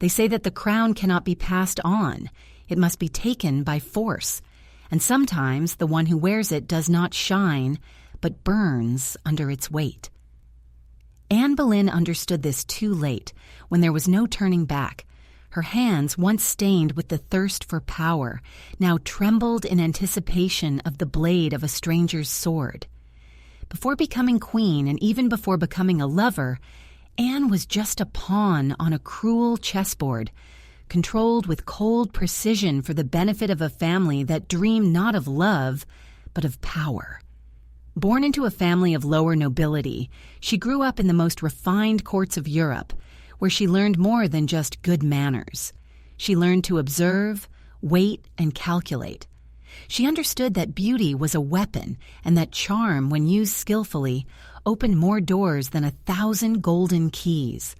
They say that the crown cannot be passed on. It must be taken by force. And sometimes the one who wears it does not shine, but burns under its weight. Anne Boleyn understood this too late, when there was no turning back. Her hands, once stained with the thirst for power, now trembled in anticipation of the blade of a stranger's sword. Before becoming queen, and even before becoming a lover, Anne was just a pawn on a cruel chessboard, controlled with cold precision for the benefit of a family that dreamed not of love, but of power. Born into a family of lower nobility, she grew up in the most refined courts of Europe, where she learned more than just good manners. She learned to observe, wait, and calculate. She understood that beauty was a weapon, and that charm, when used skillfully, opened more doors than 1,000 golden keys.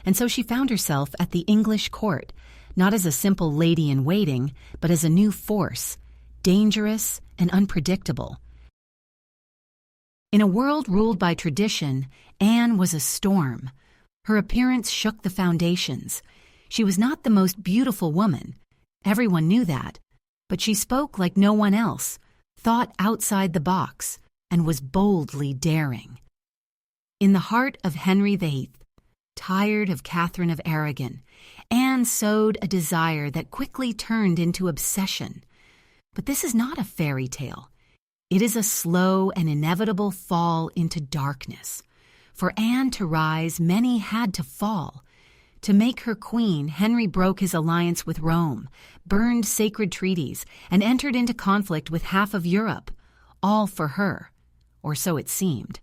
And so she found herself at the English court, not as a simple lady-in-waiting, but as a new force, dangerous and unpredictable. In a world ruled by tradition, Anne was a storm. Her appearance shook the foundations. She was not the most beautiful woman. Everyone knew that. But she spoke like no one else, thought outside the box, and was boldly daring. In the heart of Henry VIII, tired of Catherine of Aragon, Anne sowed a desire that quickly turned into obsession. But this is not a fairy tale. It is a slow and inevitable fall into darkness. For Anne to rise, many had to fall. To make her queen, Henry broke his alliance with Rome, burned sacred treaties, and entered into conflict with half of Europe, all for her, or so it seemed.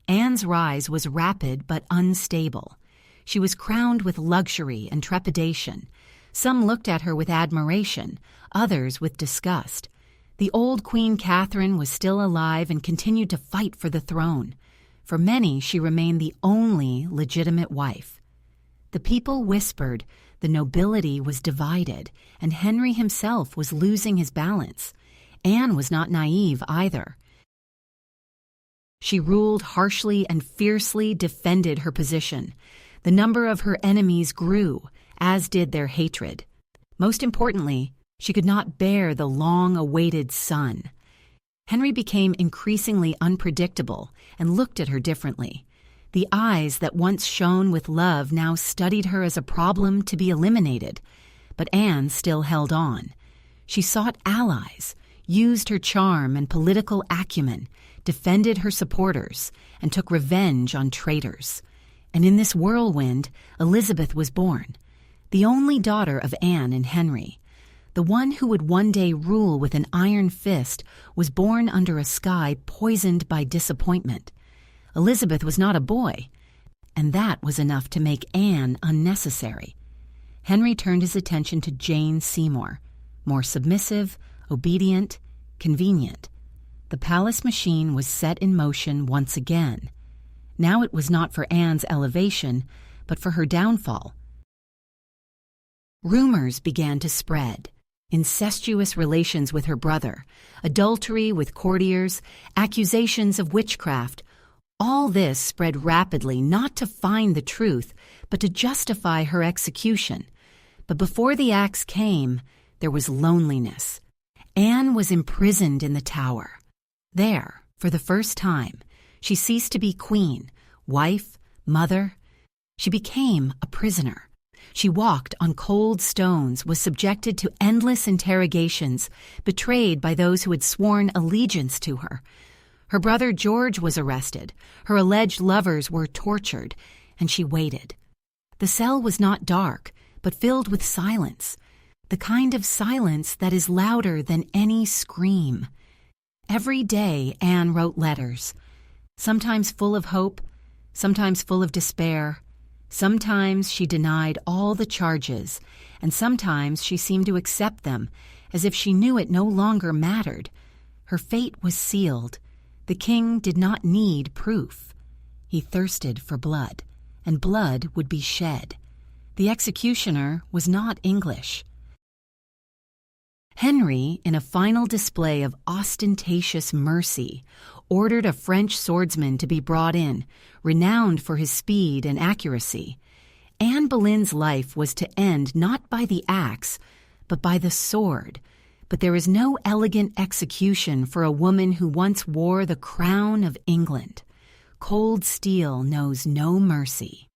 Anne's rise was rapid but unstable. She was crowned with luxury and trepidation. Some looked at her with admiration, others with disgust. The old Queen Catherine was still alive and continued to fight for the throne. For many, she remained the only legitimate wife. The people whispered the nobility was divided, and Henry himself was losing his balance. Anne was not naive either. She ruled harshly and fiercely defended her position. The number of her enemies grew, as did their hatred. Most importantly, she could not bear the long-awaited son. Henry became increasingly unpredictable and looked at her differently. The eyes that once shone with love now studied her as a problem to be eliminated. But Anne still held on. She sought allies, used her charm and political acumen, defended her supporters, and took revenge on traitors. And in this whirlwind, Elizabeth was born, the only daughter of Anne and Henry. The one who would one day rule with an iron fist was born under a sky poisoned by disappointment. Elizabeth was not a boy, and that was enough to make Anne unnecessary. Henry turned his attention to Jane Seymour, more submissive, obedient, convenient. The palace machine was set in motion once again. Now it was not for Anne's elevation, but for her downfall. Rumors began to spread. Incestuous relations with her brother, adultery with courtiers, accusations of witchcraft. All this spread rapidly, not to find the truth, but to justify her execution. But before the axe came, there was loneliness. Anne was imprisoned in the Tower. There, for the first time, she ceased to be queen, wife, mother. She became a prisoner. She walked on cold stones, was subjected to endless interrogations, betrayed by those who had sworn allegiance to her. Her brother George was arrested. Her alleged lovers were tortured, and she waited. The cell was not dark, but filled with silence, the kind of silence that is louder than any scream. Every day Anne wrote letters, sometimes full of hope, sometimes full of despair. Sometimes she denied all the charges, and sometimes she seemed to accept them, as if she knew it no longer mattered. Her fate was sealed. The king did not need proof. He thirsted for blood, and blood would be shed. The executioner was not English. Henry, in a final display of ostentatious mercy, ordered a French swordsman to be brought in, renowned for his speed and accuracy. Anne Boleyn's life was to end not by the axe, but by the sword. But there is no elegant execution for a woman who once wore the crown of England. Cold steel knows no mercy.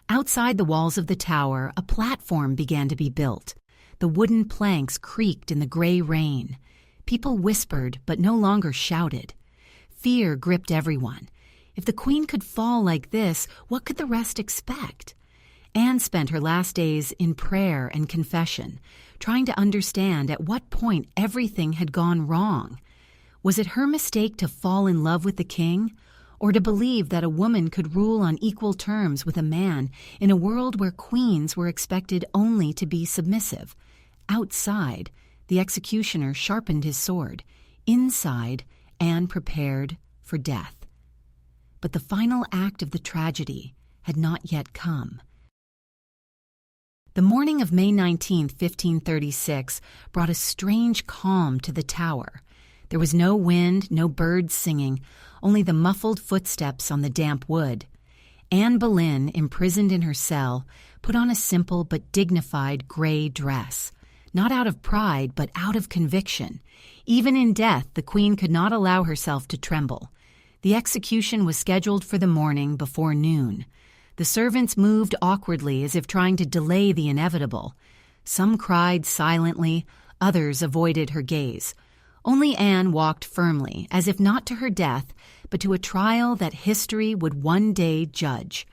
Outside the walls of the tower, a platform began to be built. The wooden planks creaked in the gray rain. People whispered, but no longer shouted. Fear gripped everyone. If the Queen could fall like this, what could the rest expect? Anne spent her last days in prayer and confession, trying to understand at what point everything had gone wrong. Was it her mistake to fall in love with the king, or to believe that a woman could rule on equal terms with a man in a world where queens were expected only to be submissive? Outside, the executioner sharpened his sword. Inside, Anne prepared for death. But the final act of the tragedy had not yet come. The morning of May 19, 1536, brought a strange calm to the tower. There was no wind, no birds singing, only the muffled footsteps on the damp wood. Anne Boleyn, imprisoned in her cell, put on a simple but dignified gray dress, not out of pride but out of conviction. Even in death, the Queen could not allow herself to tremble. The execution was scheduled for the morning before noon. The servants moved awkwardly as if trying to delay the inevitable. Some cried silently, others avoided her gaze. Only Anne walked firmly, as if not to her death, but to a trial that history would one day judge.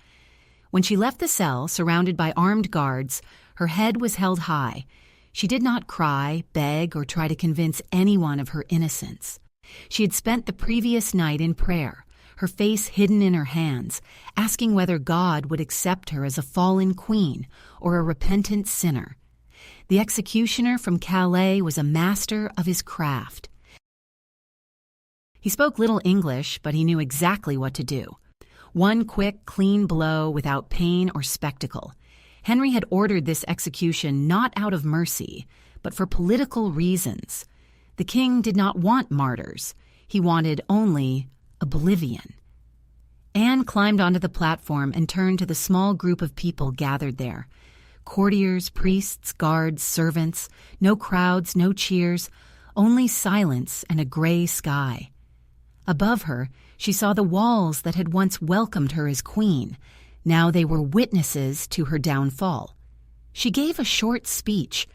When she left the cell, surrounded by armed guards, her head was held high. She did not cry, beg, or try to convince anyone of her innocence. She had spent the previous night in prayer, her face hidden in her hands, asking whether God would accept her as a fallen queen or a repentant sinner. The executioner from Calais was a master of his craft. He spoke little English, but he knew exactly what to do. One quick, clean blow without pain or spectacle. Henry had ordered this execution not out of mercy, but for political reasons. The king did not want martyrs. He wanted only oblivion. Anne climbed onto the platform and turned to the small group of people gathered there. Courtiers, priests, guards, servants, no crowds, no cheers, only silence and a gray sky. Above her, she saw the walls that had once welcomed her as queen. Now they were witnesses to her downfall. She gave a short speech.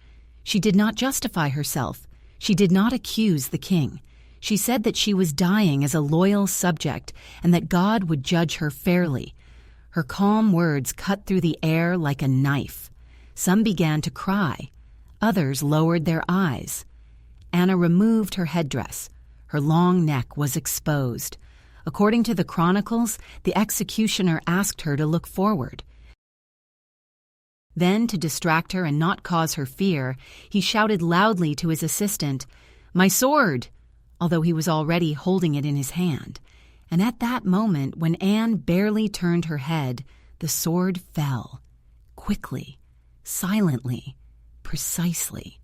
She did not justify herself. She did not accuse the king. She said that she was dying as a loyal subject and that God would judge her fairly. Her calm words cut through the air like a knife. Some began to cry. Others lowered their eyes. Anna removed her headdress. Her long neck was exposed. According to the chronicles, the executioner asked her to look forward. Then, to distract her and not cause her fear, he shouted loudly to his assistant, "My sword!" although he was already holding it in his hand. And at that moment, when Anne barely turned her head, the sword fell. Quickly, silently, precisely.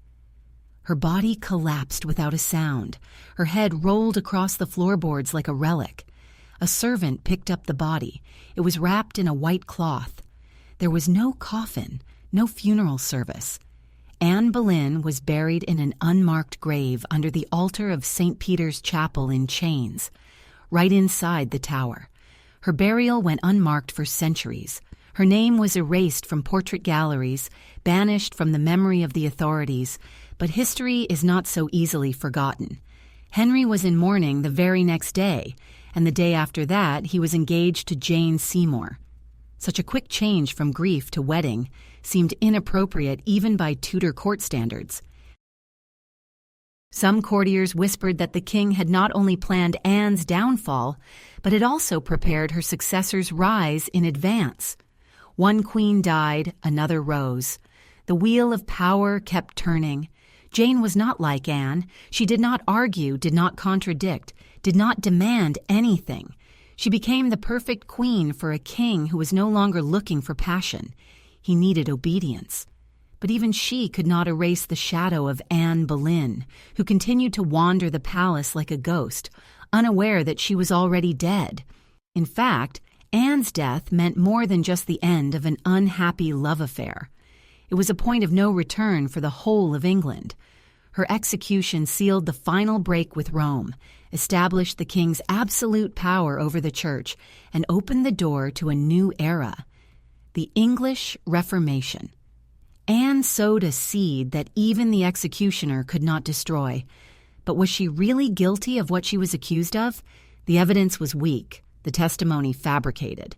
Her body collapsed without a sound. Her head rolled across the floorboards like a relic. A servant picked up the body. It was wrapped in a white cloth. There was no coffin, no funeral service. Anne Boleyn was buried in an unmarked grave under the altar of St. Peter's Chapel in chains, right inside the tower. Her burial went unmarked for centuries. Her name was erased from portrait galleries, banished from the memory of the authorities, but history is not so easily forgotten. Henry was in mourning the very next day, and the day after that he was engaged to Jane Seymour. Such a quick change from grief to wedding seemed inappropriate even by Tudor court standards. Some courtiers whispered that the king had not only planned Anne's downfall, but had also prepared her successor's rise in advance. One queen died, another rose. The wheel of power kept turning. Jane was not like Anne. She did not argue, did not contradict, did not demand anything. She became the perfect queen for a king who was no longer looking for passion. He needed obedience. But even she could not erase the shadow of Anne Boleyn, who continued to wander the palace like a ghost, unaware that she was already dead. In fact, Anne's death meant more than just the end of an unhappy love affair. It was a point of no return for the whole of England. Her execution sealed the final break with Rome, established the king's absolute power over the church, and opened the door to a new era, the English Reformation. Anne sowed a seed that even the executioner could not destroy. But was she really guilty of what she was accused of? The evidence was weak, the testimony fabricated.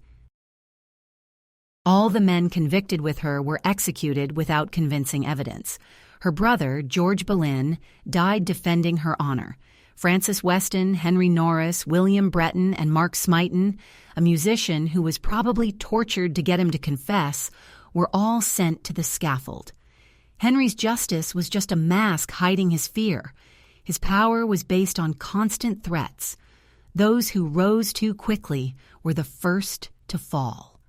All the men convicted with her were executed without convincing evidence. Her brother, George Boleyn, died defending her honor. Francis Weston, Henry Norris, William Breton, and Mark Smeaton, a musician who was probably tortured to get him to confess, were all sent to the scaffold. Henry's justice was just a mask hiding his fear. His power was based on constant threats. Those who rose too quickly were the first to fall.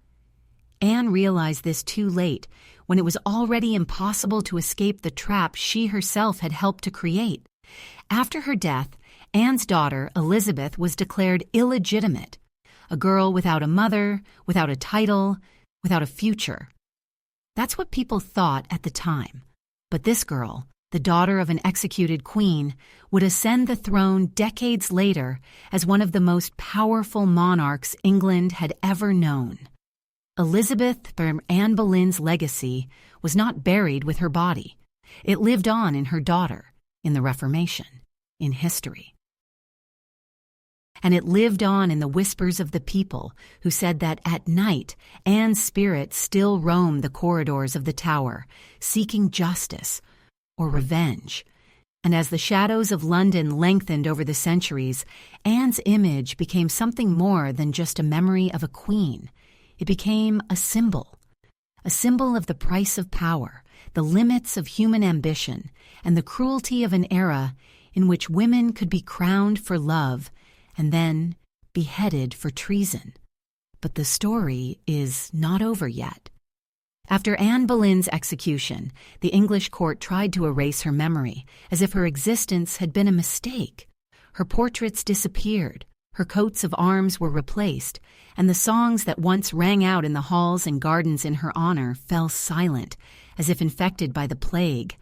Anne realized this too late, when it was already impossible to escape the trap she herself had helped to create. After her death, Anne's daughter, Elizabeth, was declared illegitimate, a girl without a mother, without a title, without a future. That's what people thought at the time. But this girl, the daughter of an executed queen, would ascend the throne decades later as one of the most powerful monarchs England had ever known. Elizabeth, Anne Boleyn's legacy, was not buried with her body. It lived on in her daughter, in the Reformation, in history. And it lived on in the whispers of the people who said that at night Anne's spirit still roamed the corridors of the Tower, seeking justice or revenge. And as the shadows of London lengthened over the centuries, Anne's image became something more than just a memory of a queen. It became a symbol of the price of power, the limits of human ambition, and the cruelty of an era in which women could be crowned for love and then beheaded for treason. But the story is not over yet. After Anne Boleyn's execution, the English court tried to erase her memory, as if her existence had been a mistake. Her portraits disappeared, her coats of arms were replaced, and the songs that once rang out in the halls and gardens in her honor fell silent, as if infected by the plague.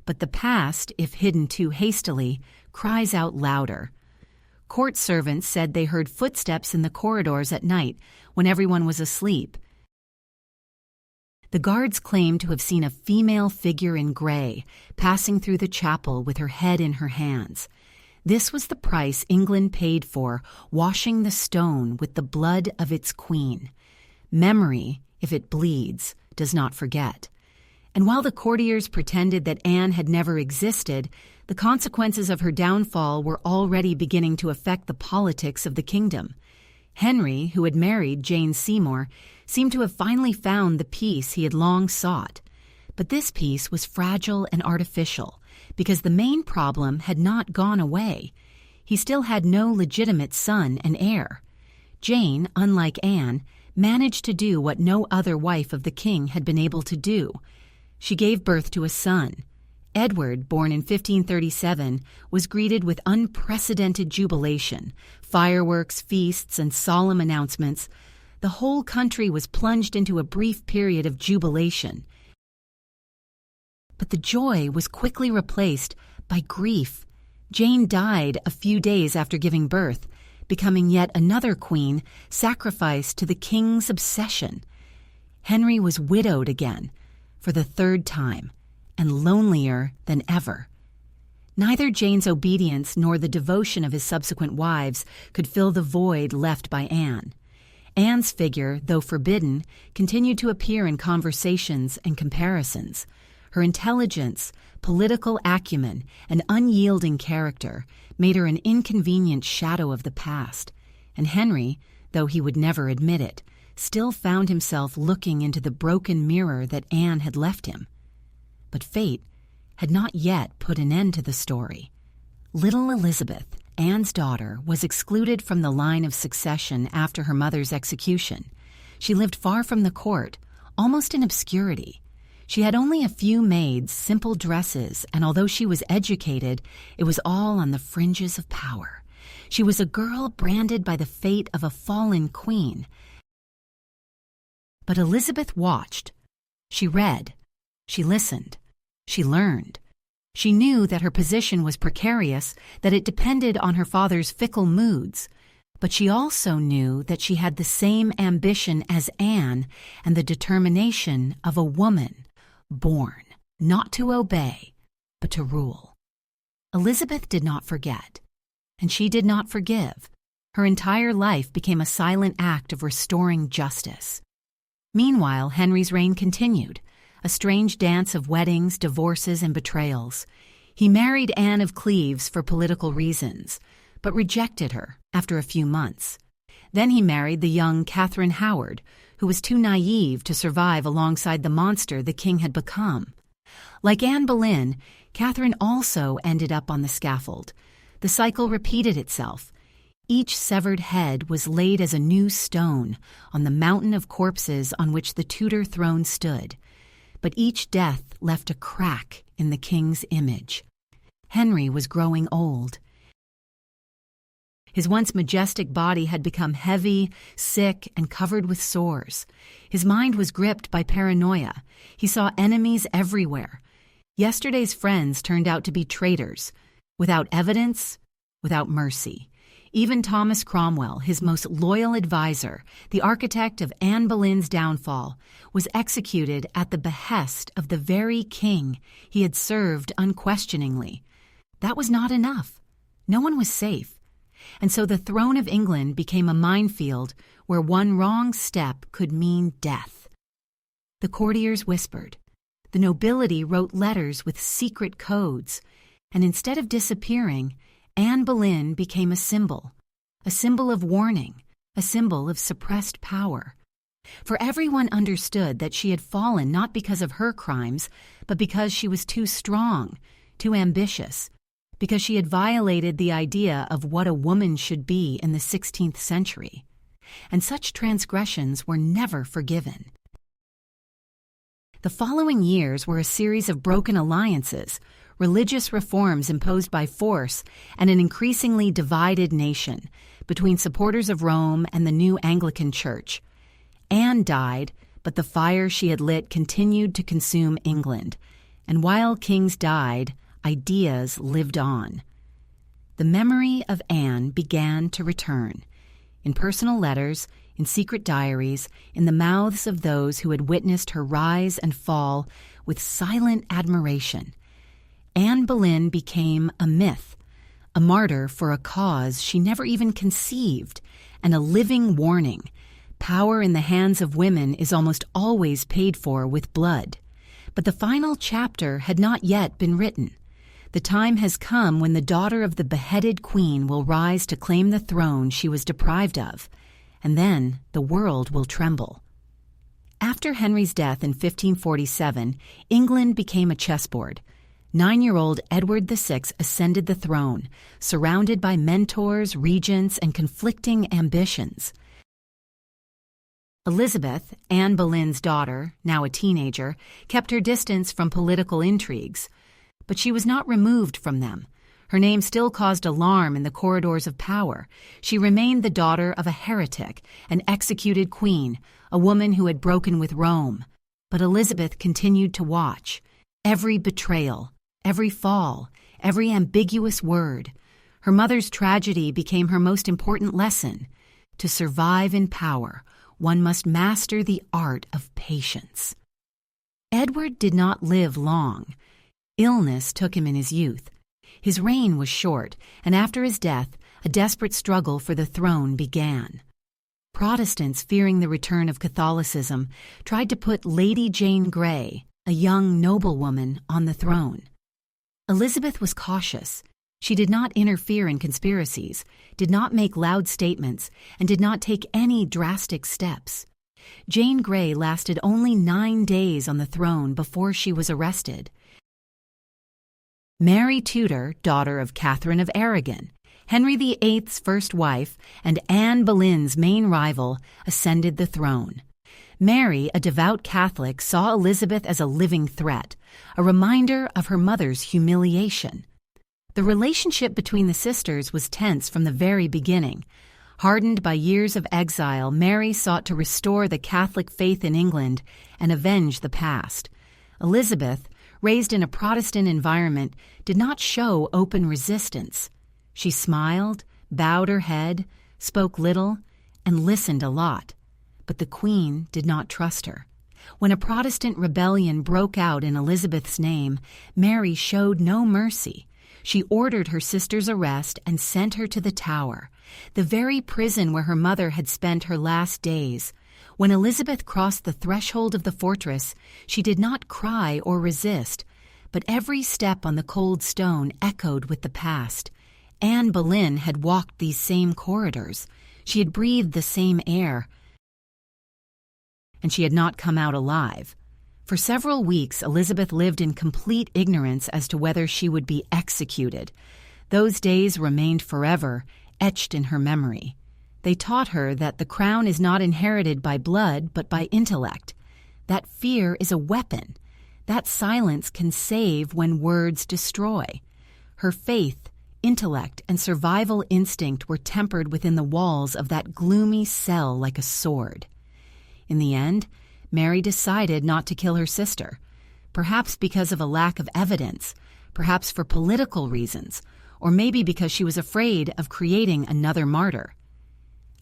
But the past, if hidden too hastily, cries out louder. Court servants said they heard footsteps in the corridors at night when everyone was asleep. The guards claimed to have seen a female figure in gray passing through the chapel with her head in her hands. This was the price England paid for washing the stone with the blood of its queen. Memory, if it bleeds, does not forget. And while the courtiers pretended that Anne had never existed, the consequences of her downfall were already beginning to affect the politics of the kingdom. Henry, who had married Jane Seymour, seemed to have finally found the peace he had long sought. But this peace was fragile and artificial, because the main problem had not gone away. He still had no legitimate son and heir. Jane, unlike Anne, managed to do what no other wife of the king had been able to do. She gave birth to a son. Edward, born in 1537, was greeted with unprecedented jubilation, fireworks, feasts, and solemn announcements. The whole country was plunged into a brief period of jubilation. But the joy was quickly replaced by grief. Jane died a few days after giving birth, becoming yet another queen sacrificed to the king's obsession. Henry was widowed again, for the third time, and lonelier than ever. Neither Jane's obedience nor the devotion of his subsequent wives could fill the void left by Anne. Anne's figure, though forbidden, continued to appear in conversations and comparisons. Her intelligence, political acumen, and unyielding character made her an inconvenient shadow of the past, and Henry, though he would never admit it, still found himself looking into the broken mirror that Anne had left him. But fate had not yet put an end to the story. Little Elizabeth, Anne's daughter, was excluded from the line of succession after her mother's execution. She lived far from the court, almost in obscurity. She had only a few maids, simple dresses, and although she was educated, it was all on the fringes of power. She was a girl branded by the fate of a fallen queen, But Elizabeth watched. She read. She listened. She learned. She knew that her position was precarious, that it depended on her father's fickle moods. But she also knew that she had the same ambition as Anne and the determination of a woman, born not to obey, but to rule. Elizabeth did not forget, and she did not forgive. Her entire life became a silent act of restoring justice. Meanwhile, Henry's reign continued, a strange dance of weddings, divorces, and betrayals. He married Anne of Cleves for political reasons, but rejected her after a few months. Then he married the young Catherine Howard, who was too naive to survive alongside the monster the king had become. Like Anne Boleyn, Catherine also ended up on the scaffold. The cycle repeated itself. Each severed head was laid as a new stone on the mountain of corpses on which the Tudor throne stood. But each death left a crack in the king's image. Henry was growing old. His once majestic body had become heavy, sick, and covered with sores. His mind was gripped by paranoia. He saw enemies everywhere. Yesterday's friends turned out to be traitors, without evidence, without mercy. Even Thomas Cromwell, his most loyal advisor, the architect of Anne Boleyn's downfall, was executed at the behest of the very king he had served unquestioningly. That was not enough. No one was safe. And so the throne of England became a minefield where one wrong step could mean death. The courtiers whispered. The nobility wrote letters with secret codes. And instead of disappearing, Anne Boleyn became a symbol of warning, a symbol of suppressed power. For everyone understood that she had fallen not because of her crimes, but because she was too strong, too ambitious, because she had violated the idea of what a woman should be in the 16th century. And such transgressions were never forgiven. The following years were a series of broken alliances, religious reforms imposed by force, and an increasingly divided nation between supporters of Rome and the new Anglican Church. Anne died, but the fire she had lit continued to consume England, and while kings died, ideas lived on. The memory of Anne began to return, in personal letters, in secret diaries, in the mouths of those who had witnessed her rise and fall with silent admiration. Anne Boleyn became a myth, a martyr for a cause she never even conceived, and a living warning. Power in the hands of women is almost always paid for with blood. But the final chapter had not yet been written. The time has come when the daughter of the beheaded queen will rise to claim the throne she was deprived of, and then the world will tremble. After Henry's death in 1547, England became a chessboard. 9-year-old Edward VI ascended the throne, surrounded by mentors, regents, and conflicting ambitions. Elizabeth, Anne Boleyn's daughter, now a teenager, kept her distance from political intrigues. But she was not removed from them. Her name still caused alarm in the corridors of power. She remained the daughter of a heretic, an executed queen, a woman who had broken with Rome. But Elizabeth continued to watch. Every betrayal, every fall, every ambiguous word. Her mother's tragedy became her most important lesson. To survive in power, one must master the art of patience. Edward did not live long. Illness took him in his youth. His reign was short, and after his death, a desperate struggle for the throne began. Protestants, fearing the return of Catholicism, tried to put Lady Jane Grey, a young noblewoman, on the throne. Elizabeth was cautious. She did not interfere in conspiracies, did not make loud statements, and did not take any drastic steps. Jane Grey lasted only 9 days on the throne before she was arrested. Mary Tudor, daughter of Catherine of Aragon, Henry VIII's first wife, and Anne Boleyn's main rival, ascended the throne. Mary, a devout Catholic, saw Elizabeth as a living threat, a reminder of her mother's humiliation. The relationship between the sisters was tense from the very beginning. Hardened by years of exile, Mary sought to restore the Catholic faith in England and avenge the past. Elizabeth, raised in a Protestant environment, did not show open resistance. She smiled, bowed her head, spoke little, and listened a lot. But the Queen did not trust her. When a Protestant rebellion broke out in Elizabeth's name, Mary showed no mercy. She ordered her sister's arrest and sent her to the Tower, the very prison where her mother had spent her last days. When Elizabeth crossed the threshold of the fortress, she did not cry or resist, but every step on the cold stone echoed with the past. Anne Boleyn had walked these same corridors. She had breathed the same air, and she had not come out alive. For several weeks, Elizabeth lived in complete ignorance as to whether she would be executed. Those days remained forever, etched in her memory. They taught her that the crown is not inherited by blood, but by intellect. That fear is a weapon. That silence can save when words destroy. Her faith, intellect, and survival instinct were tempered within the walls of that gloomy cell like a sword. In the end, Mary decided not to kill her sister, perhaps because of a lack of evidence, perhaps for political reasons, or maybe because she was afraid of creating another martyr.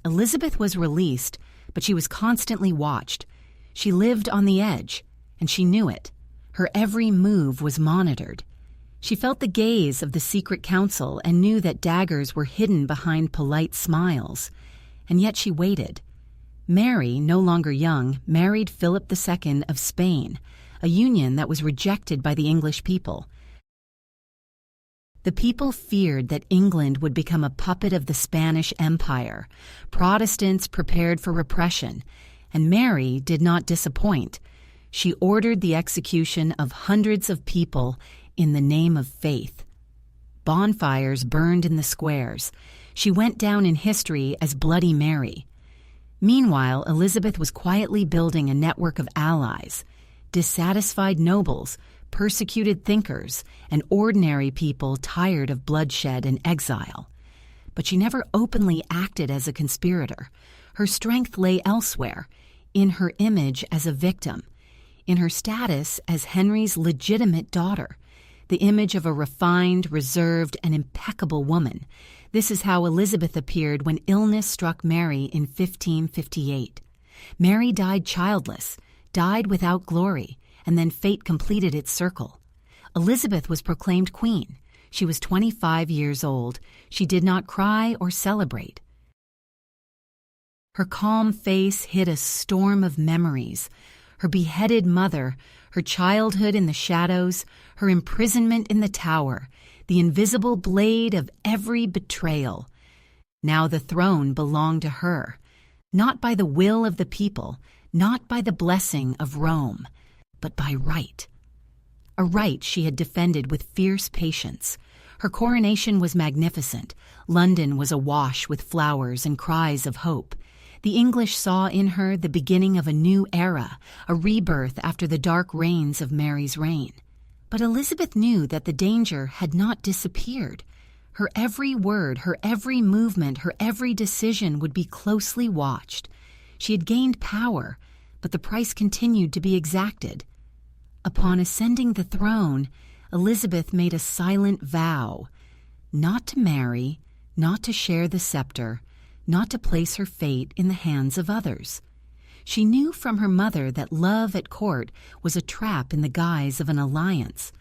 Elizabeth was released, but she was constantly watched. She lived on the edge, and she knew it. Her every move was monitored. She felt the gaze of the secret council and knew that daggers were hidden behind polite smiles. And yet she waited. Mary, no longer young, married Philip II of Spain, a union that was rejected by the English people. The people feared that England would become a puppet of the Spanish Empire. Protestants prepared for repression, and Mary did not disappoint. She ordered the execution of hundreds of people in the name of faith. Bonfires burned in the squares. She went down in history as Bloody Mary. Meanwhile, Elizabeth was quietly building a network of allies, dissatisfied nobles, persecuted thinkers, and ordinary people tired of bloodshed and exile. But she never openly acted as a conspirator. Her strength lay elsewhere, in her image as a victim, in her status as Henry's legitimate daughter, the image of a refined, reserved, and impeccable woman. This is how Elizabeth appeared when illness struck Mary in 1558. Mary died childless, died without glory, and then fate completed its circle. Elizabeth was proclaimed queen. She was 25 years old. She did not cry or celebrate. Her calm face hid a storm of memories. Her beheaded mother, her childhood in the shadows, her imprisonment in the Tower, the invisible blade of every betrayal. Now the throne belonged to her, not by the will of the people, not by the blessing of Rome, but by right. A right she had defended with fierce patience. Her coronation was magnificent. London was awash with flowers and cries of hope. The English saw in her the beginning of a new era, a rebirth after the dark reigns of Mary's reign. But Elizabeth knew that the danger had not disappeared. Her every word, her every movement, her every decision would be closely watched. She had gained power, but the price continued to be exacted. Upon ascending the throne, Elizabeth made a silent vow, not to marry, not to share the scepter, not to place her fate in the hands of others. She knew from her mother that love at court was a trap in the guise of an alliance,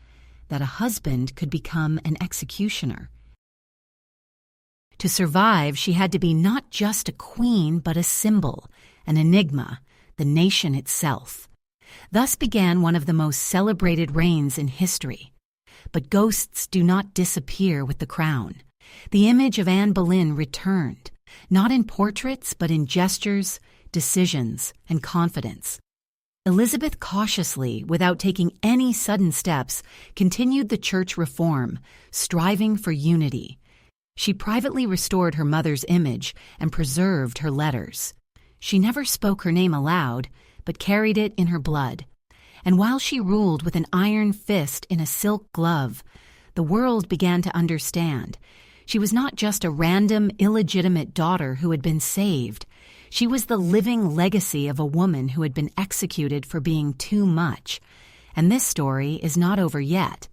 that a husband could become an executioner. To survive, she had to be not just a queen, but a symbol, an enigma, the nation itself. Thus began one of the most celebrated reigns in history. But ghosts do not disappear with the crown. The image of Anne Boleyn returned, not in portraits, but in gestures, decisions, and confidence. Elizabeth cautiously, without taking any sudden steps, continued the church reform, striving for unity. She privately restored her mother's image and preserved her letters. She never spoke her name aloud, but carried it in her blood. And while she ruled with an iron fist in a silk glove, the world began to understand. She was not just a random, illegitimate daughter who had been saved. She was the living legacy of a woman who had been executed for being too much. And this story is not over yet.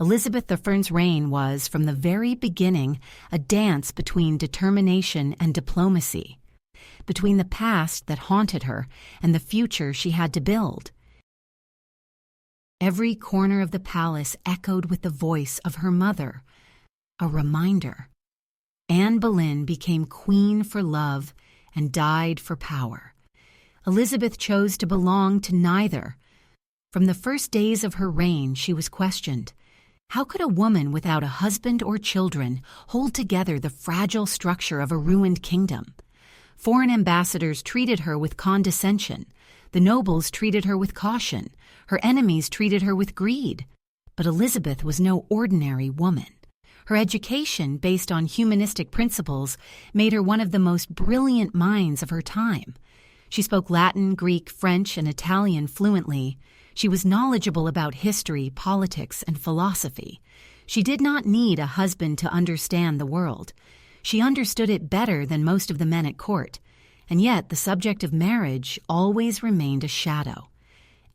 Elizabeth I's reign was, from the very beginning, a dance between determination and diplomacy, between the past that haunted her and the future she had to build. Every corner of the palace echoed with the voice of her mother, a reminder. Anne Boleyn became queen for love and died for power. Elizabeth chose to belong to neither. From the first days of her reign, she was questioned. How could a woman without a husband or children hold together the fragile structure of a ruined kingdom? Foreign ambassadors treated her with condescension. The nobles treated her with caution. Her enemies treated her with greed. But Elizabeth was no ordinary woman. Her education, based on humanistic principles, made her one of the most brilliant minds of her time. She spoke Latin, Greek, French, and Italian fluently. She was knowledgeable about history, politics, and philosophy. She did not need a husband to understand the world. She understood it better than most of the men at court. And yet the subject of marriage always remained a shadow.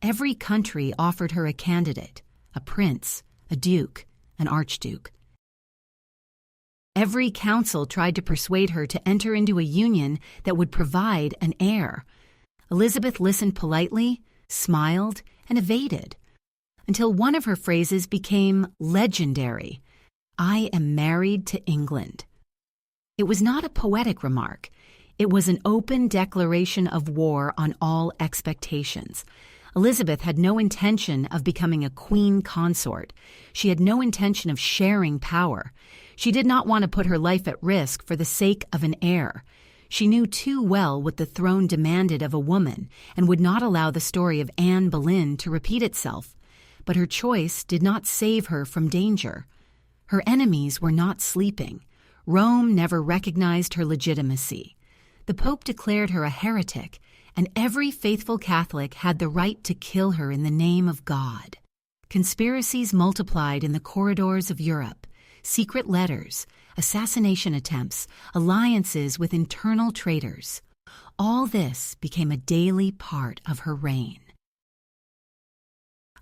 Every country offered her a candidate, a prince, a duke, an archduke. Every council tried to persuade her to enter into a union that would provide an heir. Elizabeth listened politely, smiled, and evaded, until one of her phrases became legendary: "I am married to England." It was not a poetic remark. It was an open declaration of war on all expectations. Elizabeth had no intention of becoming a queen consort. She had no intention of sharing power. She did not want to put her life at risk for the sake of an heir. She knew too well what the throne demanded of a woman and would not allow the story of Anne Boleyn to repeat itself. But her choice did not save her from danger. Her enemies were not sleeping. Rome never recognized her legitimacy. The Pope declared her a heretic, and every faithful Catholic had the right to kill her in the name of God. Conspiracies multiplied in the corridors of Europe. Secret letters, assassination attempts, alliances with internal traitors. All this became a daily part of her reign.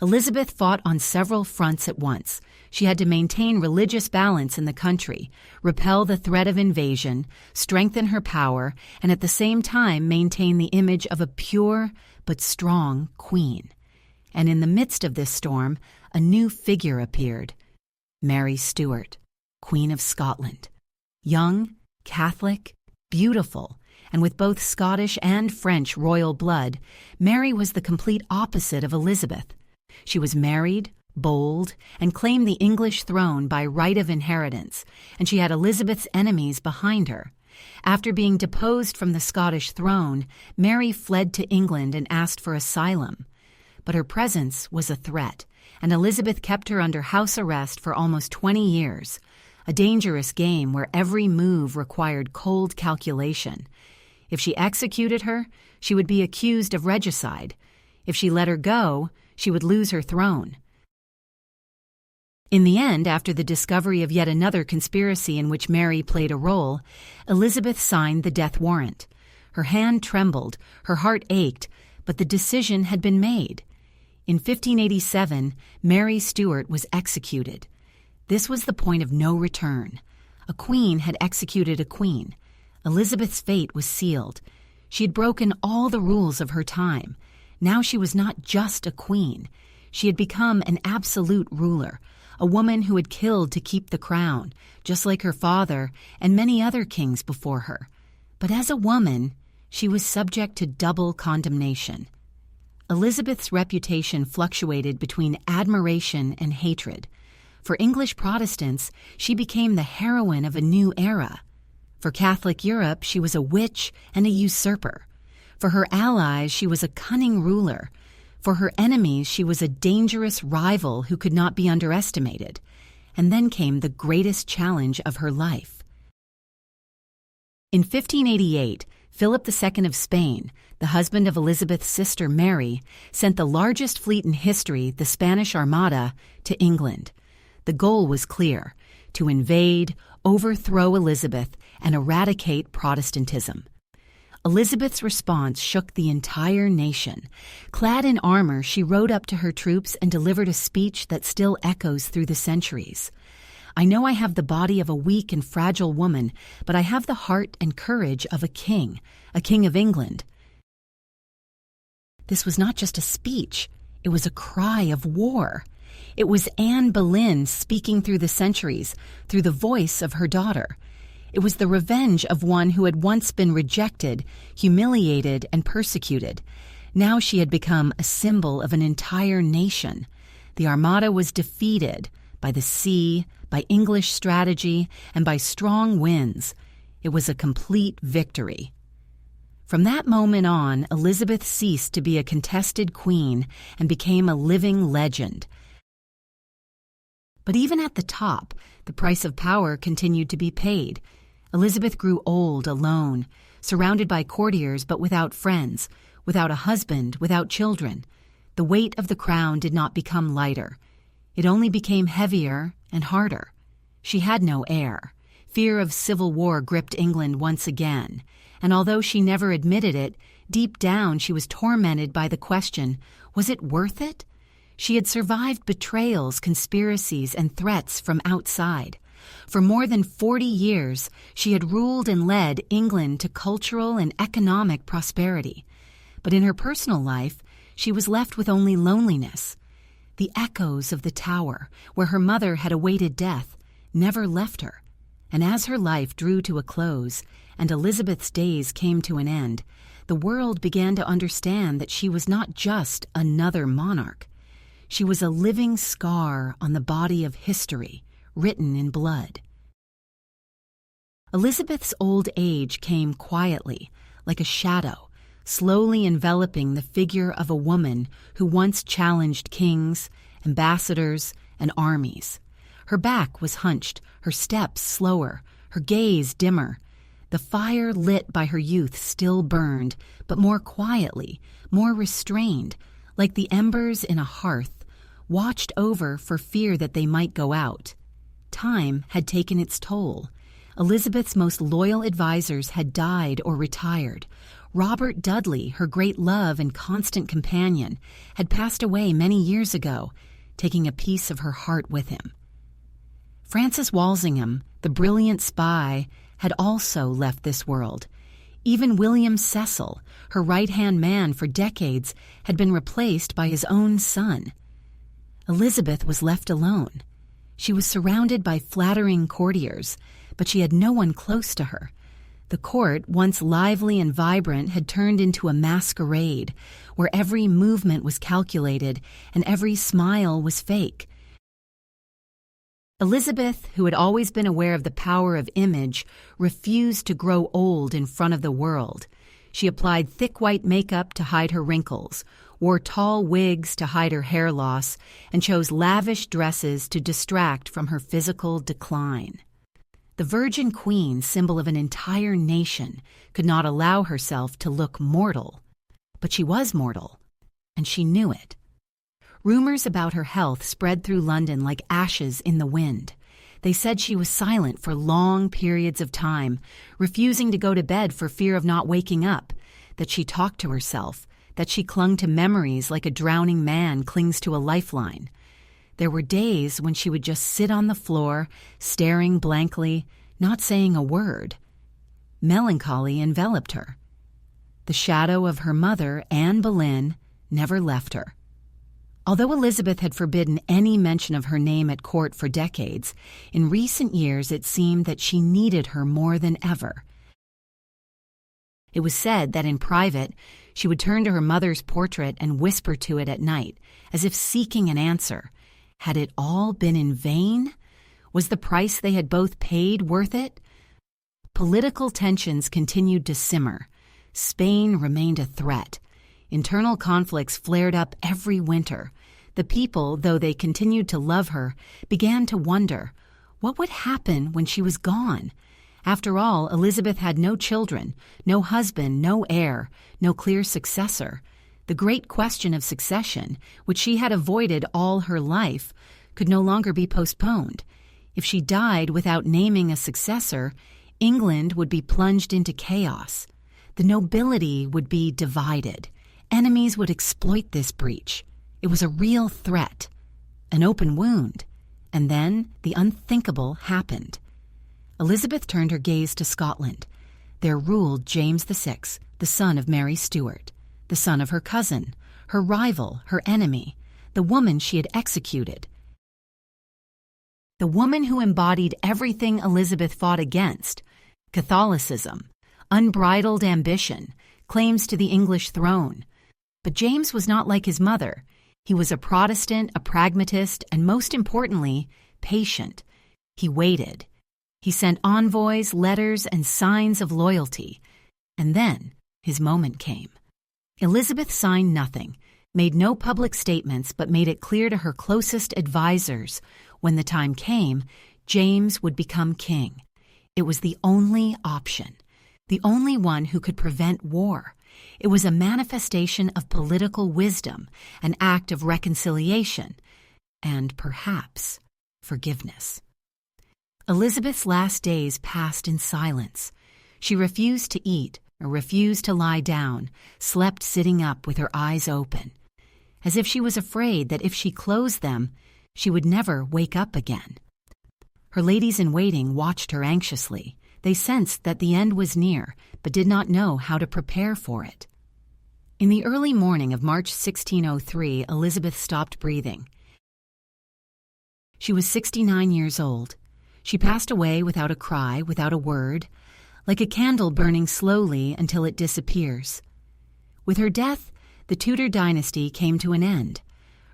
Elizabeth fought on several fronts at once. She had to maintain religious balance in the country, repel the threat of invasion, strengthen her power, and at the same time maintain the image of a pure but strong queen. And in the midst of this storm, a new figure appeared: Mary Stuart, Queen of Scotland. Young, Catholic, beautiful, and with both Scottish and French royal blood, Mary was the complete opposite of Elizabeth. She was married, bold, and claimed the English throne by right of inheritance, and she had Elizabeth's enemies behind her. After being deposed from the Scottish throne, Mary fled to England and asked for asylum. But her presence was a threat, and Elizabeth kept her under house arrest for almost 20 years, a dangerous game where every move required cold calculation. If she executed her, she would be accused of regicide. If she let her go, she would lose her throne. In the end, after the discovery of yet another conspiracy in which Mary played a role, Elizabeth signed the death warrant. Her hand trembled, her heart ached, but the decision had been made. In 1587, Mary Stuart was executed. This was the point of no return. A queen had executed a queen. Elizabeth's fate was sealed. She had broken all the rules of her time. Now she was not just a queen. She had become an absolute ruler, a woman who had killed to keep the crown, just like her father and many other kings before her. But as a woman, she was subject to double condemnation. Elizabeth's reputation fluctuated between admiration and hatred. For English Protestants, she became the heroine of a new era. For Catholic Europe, she was a witch and a usurper. For her allies, she was a cunning ruler. For her enemies, she was a dangerous rival who could not be underestimated. And then came the greatest challenge of her life. In 1588, Philip II of Spain, the husband of Elizabeth's sister Mary, sent the largest fleet in history, the Spanish Armada, to England. The goal was clear: to invade, overthrow Elizabeth, and eradicate Protestantism. Elizabeth's response shook the entire nation. Clad in armor, she rode up to her troops and delivered a speech that still echoes through the centuries. "I know I have the body of a weak and fragile woman, but I have the heart and courage of a king of England." This was not just a speech, it was a cry of war. It was Anne Boleyn speaking through the centuries, through the voice of her daughter. It was the revenge of one who had once been rejected, humiliated, and persecuted. Now she had become a symbol of an entire nation. The Armada was defeated by the sea, by English strategy, and by strong winds. It was a complete victory. From that moment on, Elizabeth ceased to be a contested queen and became a living legend. But even at the top, the price of power continued to be paid. Elizabeth grew old, alone, surrounded by courtiers but without friends, without a husband, without children. The weight of the crown did not become lighter. It only became heavier and harder. She had no heir. Fear of civil war gripped England once again, and although she never admitted it, deep down she was tormented by the question, was it worth it? She had survived betrayals, conspiracies, and threats from outside. For more than 40 years, she had ruled and led England to cultural and economic prosperity. But in her personal life, she was left with only loneliness. The echoes of the tower, where her mother had awaited death, never left her. And as her life drew to a close, and Elizabeth's days came to an end, the world began to understand that she was not just another monarch. She was a living scar on the body of history, written in blood. Elizabeth's old age came quietly, like a shadow, slowly enveloping the figure of a woman who once challenged kings, ambassadors, and armies. Her back was hunched, her steps slower, her gaze dimmer. The fire lit by her youth still burned, but more quietly, more restrained, like the embers in a hearth, watched over for fear that they might go out. Time had taken its toll. Elizabeth's most loyal advisors had died or retired. Robert Dudley, her great love and constant companion, had passed away many years ago, taking a piece of her heart with him. Francis Walsingham, the brilliant spy, had also left this world. Even William Cecil, her right-hand man for decades, had been replaced by his own son. Elizabeth was left alone. She was surrounded by flattering courtiers, but she had no one close to her. The court, once lively and vibrant, had turned into a masquerade, where every movement was calculated and every smile was fake. Elizabeth, who had always been aware of the power of image, refused to grow old in front of the world. She applied thick white makeup to hide her wrinkles, wore tall wigs to hide her hair loss, and chose lavish dresses to distract from her physical decline. The Virgin Queen, symbol of an entire nation, could not allow herself to look mortal. But she was mortal, and she knew it. Rumors about her health spread through London like ashes in the wind. They said she was silent for long periods of time, refusing to go to bed for fear of not waking up, that she talked to herself, that she clung to memories like a drowning man clings to a lifeline. There were days when she would just sit on the floor, staring blankly, not saying a word. Melancholy enveloped her. The shadow of her mother, Anne Boleyn, never left her. Although Elizabeth had forbidden any mention of her name at court for decades, in recent years it seemed that she needed her more than ever. It was said that in private, she would turn to her mother's portrait and whisper to it at night, as if seeking an answer. Had it all been in vain? Was the price they had both paid worth it? Political tensions continued to simmer. Spain remained a threat. Internal conflicts flared up every winter. The people, though they continued to love her, began to wonder, what would happen when she was gone? After all, Elizabeth had no children, no husband, no heir, no clear successor. The great question of succession, which she had avoided all her life, could no longer be postponed. If she died without naming a successor, England would be plunged into chaos. The nobility would be divided. Enemies would exploit this breach. It was a real threat, an open wound. And then the unthinkable happened. Elizabeth turned her gaze to Scotland. There ruled James VI, the son of Mary Stuart, the son of her cousin, her rival, her enemy, the woman she had executed. The woman who embodied everything Elizabeth fought against: Catholicism, unbridled ambition, claims to the English throne. But James was not like his mother. He was a Protestant, a pragmatist, and most importantly, patient. He waited. He sent envoys, letters, and signs of loyalty. And then his moment came. Elizabeth signed nothing, made no public statements, but made it clear to her closest advisors, when the time came, James would become king. It was the only option, the only one who could prevent war. It was a manifestation of political wisdom, an act of reconciliation, and perhaps forgiveness. Elizabeth's last days passed in silence. She refused to eat or refused to lie down, slept sitting up with her eyes open, as if she was afraid that if she closed them, she would never wake up again. Her ladies-in-waiting watched her anxiously. They sensed that the end was near, but did not know how to prepare for it. In the early morning of March 1603, Elizabeth stopped breathing. She was 69 years old. She passed away without a cry, without a word, like a candle burning slowly until it disappears. With her death, the Tudor dynasty came to an end.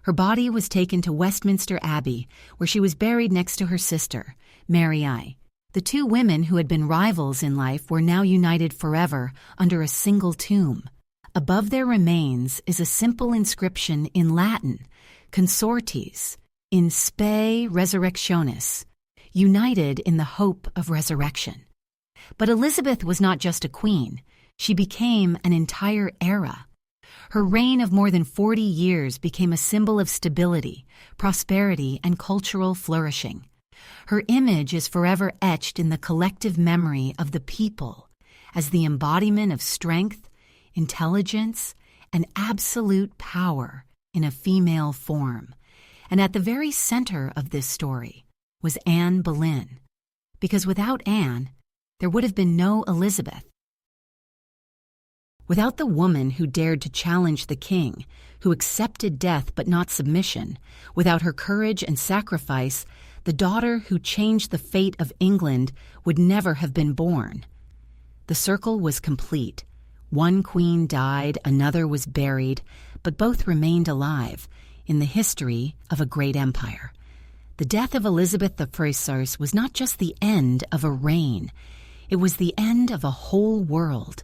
Her body was taken to Westminster Abbey, where she was buried next to her sister, Mary I. The two women who had been rivals in life were now united forever under a single tomb. Above their remains is a simple inscription in Latin, Consortes, in spe resurrectionis, united in the hope of resurrection. But Elizabeth was not just a queen. She became an entire era. Her reign of more than 40 years became a symbol of stability, prosperity, and cultural flourishing. Her image is forever etched in the collective memory of the people as the embodiment of strength, intelligence, and absolute power in a female form. And at the very center of this story was Anne Boleyn, because without Anne, there would have been no Elizabeth. Without the woman who dared to challenge the king, who accepted death but not submission, without her courage and sacrifice, the daughter who changed the fate of England would never have been born. The circle was complete. One queen died, another was buried, but both remained alive in the history of a great empire. The death of Elizabeth I was not just the end of a reign, it was the end of a whole world.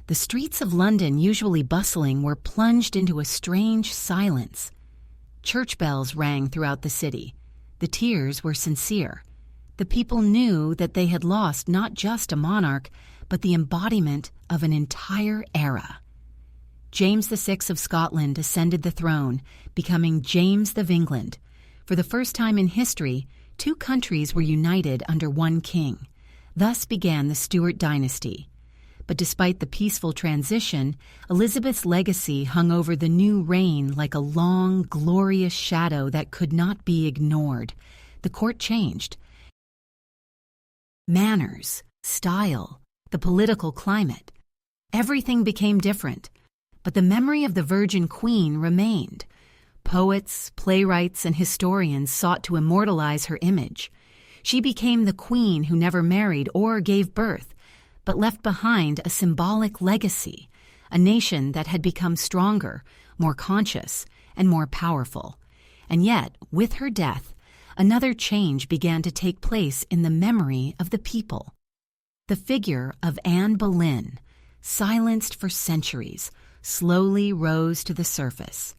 The streets of London, usually bustling, were plunged into a strange silence. Church bells rang throughout the city. The tears were sincere. The people knew that they had lost not just a monarch, but the embodiment of an entire era. James VI of Scotland ascended the throne, becoming James of England. For the first time in history, two countries were united under one king. Thus began the Stuart dynasty. But despite the peaceful transition, Elizabeth's legacy hung over the new reign like a long, glorious shadow that could not be ignored. The court changed. Manners, style, the political climate. Everything became different. But the memory of the Virgin Queen remained. Poets, playwrights, and historians sought to immortalize her image. She became the queen who never married or gave birth, but left behind a symbolic legacy, a nation that had become stronger, more conscious, and more powerful. And yet, with her death, another change began to take place in the memory of the people. The figure of Anne Boleyn, silenced for centuries, slowly rose to the surface.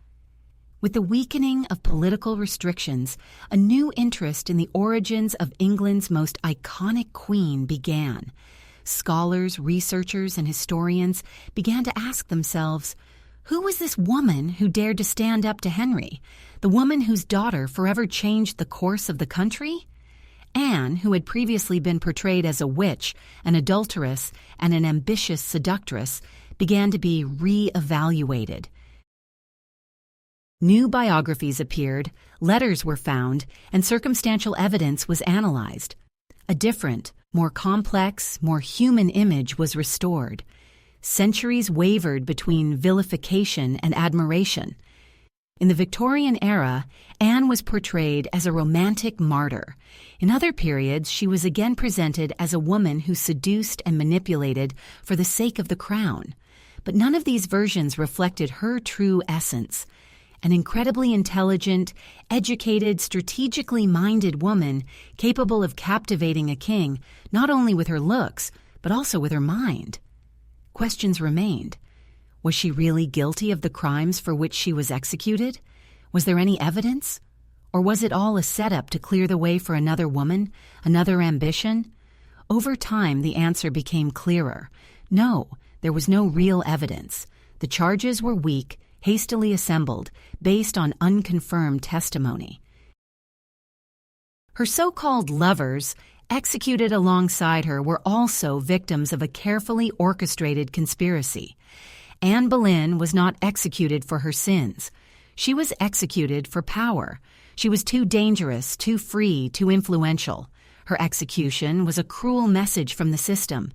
With the weakening of political restrictions, a new interest in the origins of England's most iconic queen began. Scholars, researchers, and historians began to ask themselves, Who was this woman who dared to stand up to Henry, the woman whose daughter forever changed the course of the country? Anne, who had previously been portrayed as a witch, an adulteress, and an ambitious seductress, began to be re-evaluated. New biographies appeared, letters were found, and circumstantial evidence was analyzed. A different, more complex, more human image was restored. Centuries wavered between vilification and admiration. In the Victorian era, Anne was portrayed as a romantic martyr. In other periods, she was again presented as a woman who seduced and manipulated for the sake of the crown. But none of these versions reflected her true essence. An incredibly intelligent, educated, strategically minded woman capable of captivating a king, not only with her looks, but also with her mind. Questions remained. Was she really guilty of the crimes for which she was executed? Was there any evidence? Or was it all a setup to clear the way for another woman, another ambition? Over time, the answer became clearer. No, there was no real evidence. The charges were weak, hastily assembled, based on unconfirmed testimony. Her so-called lovers, executed alongside her, were also victims of a carefully orchestrated conspiracy. Anne Boleyn was not executed for her sins. She was executed for power. She was too dangerous, too free, too influential. Her execution was a cruel message from the system.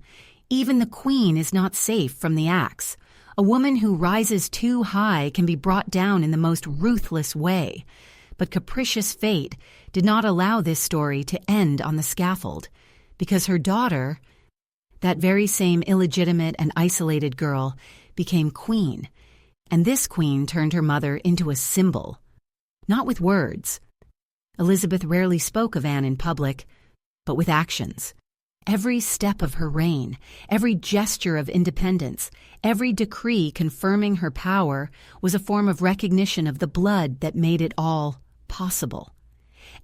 Even the queen is not safe from the axe. A woman who rises too high can be brought down in the most ruthless way. But capricious fate did not allow this story to end on the scaffold, because her daughter, that very same illegitimate and isolated girl, became queen, and this queen turned her mother into a symbol. Not with words. Elizabeth rarely spoke of Anne in public, but with actions. Every step of her reign, every gesture of independence, every decree confirming her power was a form of recognition of the blood that made it all possible.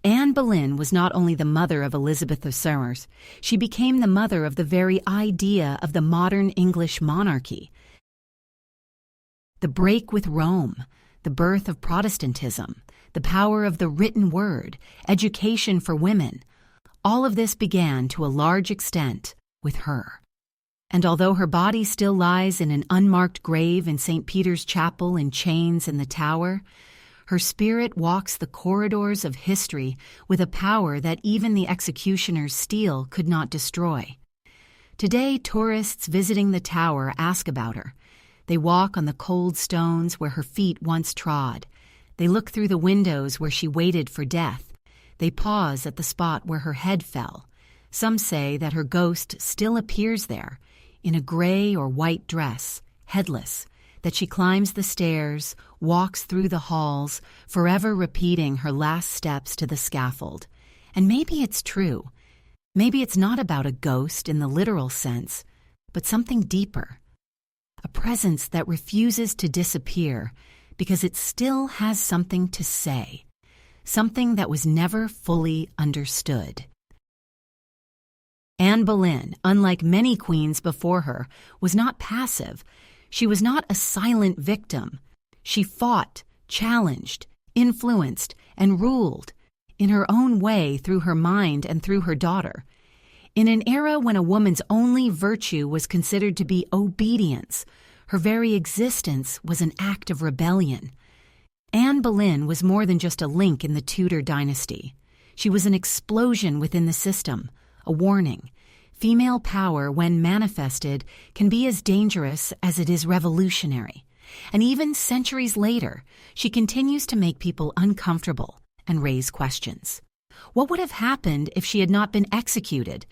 Anne Boleyn was not only the mother of Elizabeth of Somers, she became the mother of the very idea of the modern English monarchy. The break with Rome, the birth of Protestantism, the power of the written word, education for women, all of this began to a large extent with her. And although her body still lies in an unmarked grave in St. Peter's Chapel in chains in the Tower, her spirit walks the corridors of history with a power that even the executioner's steel could not destroy. Today, tourists visiting the Tower ask about her. They walk on the cold stones where her feet once trod. They look through the windows where she waited for death. They pause at the spot where her head fell. Some say that her ghost still appears there, in a gray or white dress, headless, that she climbs the stairs, walks through the halls, forever repeating her last steps to the scaffold. And maybe it's true. Maybe it's not about a ghost in the literal sense, but something deeper. A presence that refuses to disappear because it still has something to say. Something that was never fully understood. Anne Boleyn, unlike many queens before her, was not passive. She was not a silent victim. She fought, challenged, influenced, and ruled, in her own way through her mind and through her daughter. In an era when a woman's only virtue was considered to be obedience, her very existence was an act of rebellion. Anne Boleyn was more than just a link in the Tudor dynasty. She was an explosion within the system, a warning. Female power, when manifested, can be as dangerous as it is revolutionary. And even centuries later, she continues to make people uncomfortable and raise questions. What would have happened if she had not been executed?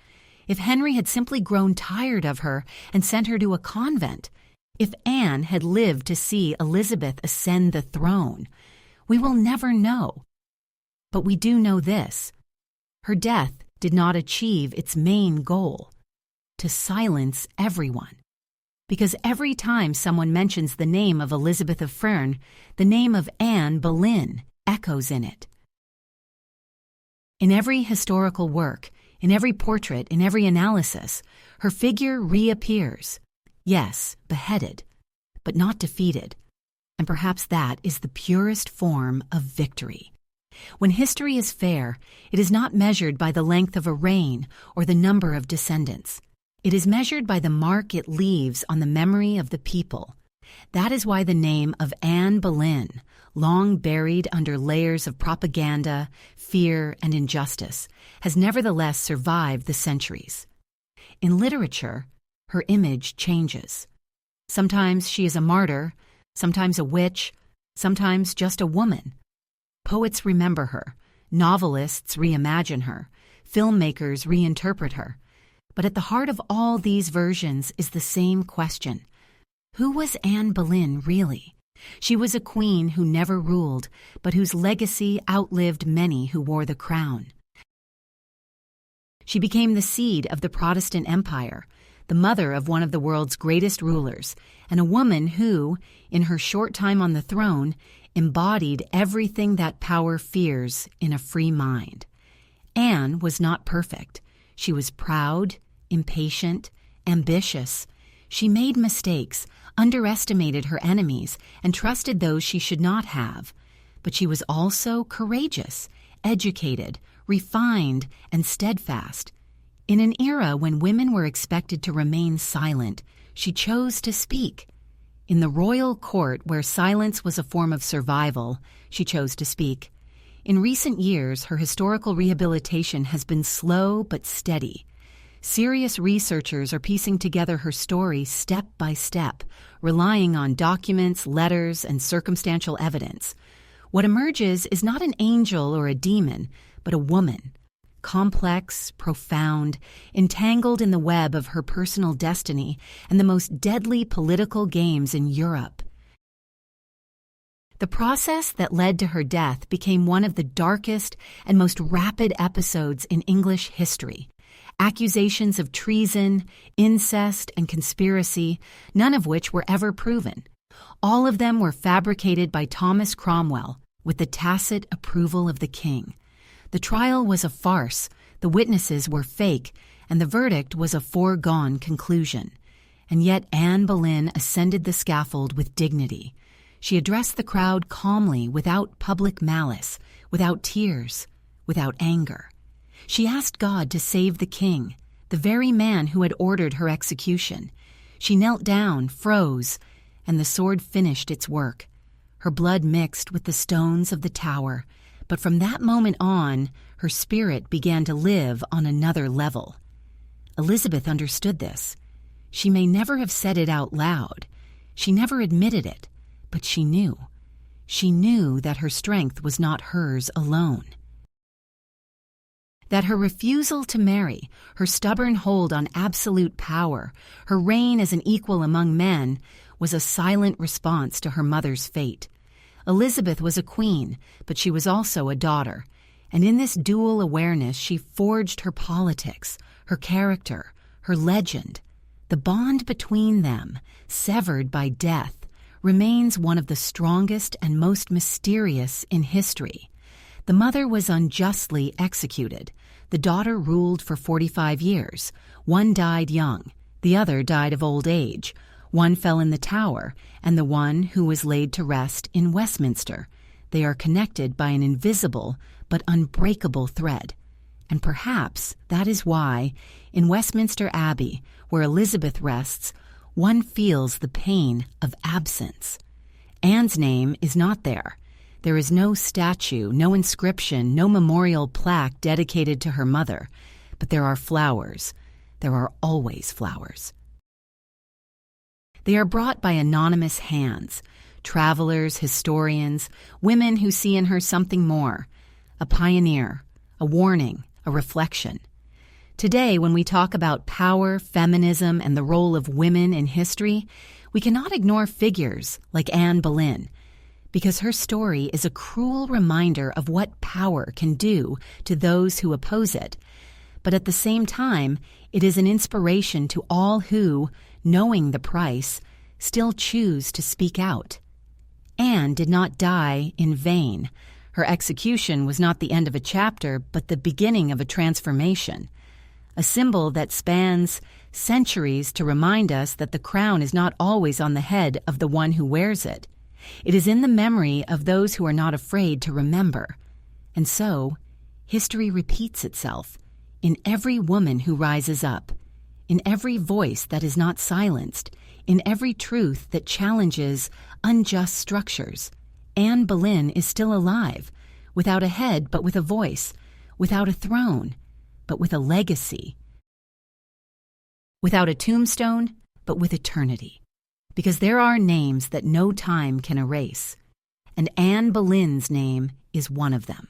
If Henry had simply grown tired of her and sent her to a convent? If Anne had lived to see Elizabeth ascend the throne? We will never know. But we do know this. Her death did not achieve its main goal, to silence everyone. Because every time someone mentions the name of Elizabeth of Fern, the name of Anne Boleyn echoes in it. In every historical work, in every portrait, in every analysis, her figure reappears. Yes, beheaded, but not defeated. And perhaps that is the purest form of victory. When history is fair, it is not measured by the length of a reign or the number of descendants. It is measured by the mark it leaves on the memory of the people. That is why the name of Anne Boleyn, long buried under layers of propaganda, fear, and injustice, has nevertheless survived the centuries. In literature, her image changes. Sometimes she is a martyr, sometimes a witch, sometimes just a woman. Poets remember her, novelists reimagine her, filmmakers reinterpret her. But at the heart of all these versions is the same question. Who was Anne Boleyn really? She was a queen who never ruled, but whose legacy outlived many who wore the crown. She became the seed of the Protestant Empire, the mother of one of the world's greatest rulers, and a woman who, in her short time on the throne, embodied everything that power fears in a free mind. Anne was not perfect. She was proud, impatient, ambitious. She made mistakes, underestimated her enemies, and trusted those she should not have. But she was also courageous, educated, refined, and steadfast. In an era when women were expected to remain silent, she chose to speak. In the royal court, where silence was a form of survival, she chose to speak. In recent years, her historical rehabilitation has been slow but steady. Serious researchers are piecing together her story step by step, relying on documents, letters, and circumstantial evidence. What emerges is not an angel or a demon, but a woman. Complex, profound, entangled in the web of her personal destiny and the most deadly political games in Europe. The process that led to her death became one of the darkest and most rapid episodes in English history. Accusations of treason, incest, and conspiracy, none of which were ever proven. All of them were fabricated by Thomas Cromwell with the tacit approval of the king. The trial was a farce, the witnesses were fake, and the verdict was a foregone conclusion. And yet Anne Boleyn ascended the scaffold with dignity. She addressed the crowd calmly, without public malice, without tears, without anger. She asked God to save the king, the very man who had ordered her execution. She knelt down, froze, and the sword finished its work. Her blood mixed with the stones of the tower, but from that moment on, her spirit began to live on another level. Elizabeth understood this. She may never have said it out loud. She never admitted it, but she knew. She knew that her strength was not hers alone. That her refusal to marry, her stubborn hold on absolute power, her reign as an equal among men, was a silent response to her mother's fate. Elizabeth was a queen, but she was also a daughter, and in this dual awareness she forged her politics, her character, her legend. The bond between them, severed by death, remains one of the strongest and most mysterious in history. The mother was unjustly executed. The daughter ruled for 45 years. One died young, the other died of old age. One fell in the Tower, and the one who was laid to rest in Westminster. They are connected by an invisible but unbreakable thread. And perhaps that is why, in Westminster Abbey, where Elizabeth rests, one feels the pain of absence. Anne's name is not there. There is no statue, no inscription, no memorial plaque dedicated to her mother. But there are flowers. There are always flowers. They are brought by anonymous hands, travelers, historians, women who see in her something more, a pioneer, a warning, a reflection. Today, when we talk about power, feminism, and the role of women in history, we cannot ignore figures like Anne Boleyn, because her story is a cruel reminder of what power can do to those who oppose it. But at the same time, it is an inspiration to all who, knowing the price, still choose to speak out. Anne did not die in vain. Her execution was not the end of a chapter, but the beginning of a transformation. A symbol that spans centuries to remind us that the crown is not always on the head of the one who wears it. It is in the memory of those who are not afraid to remember. And so, history repeats itself in every woman who rises up, in every voice that is not silenced, in every truth that challenges unjust structures. Anne Boleyn is still alive, without a head but with a voice, without a throne but with a legacy, without a tombstone but with eternity. Because there are names that no time can erase, and Anne Boleyn's name is one of them.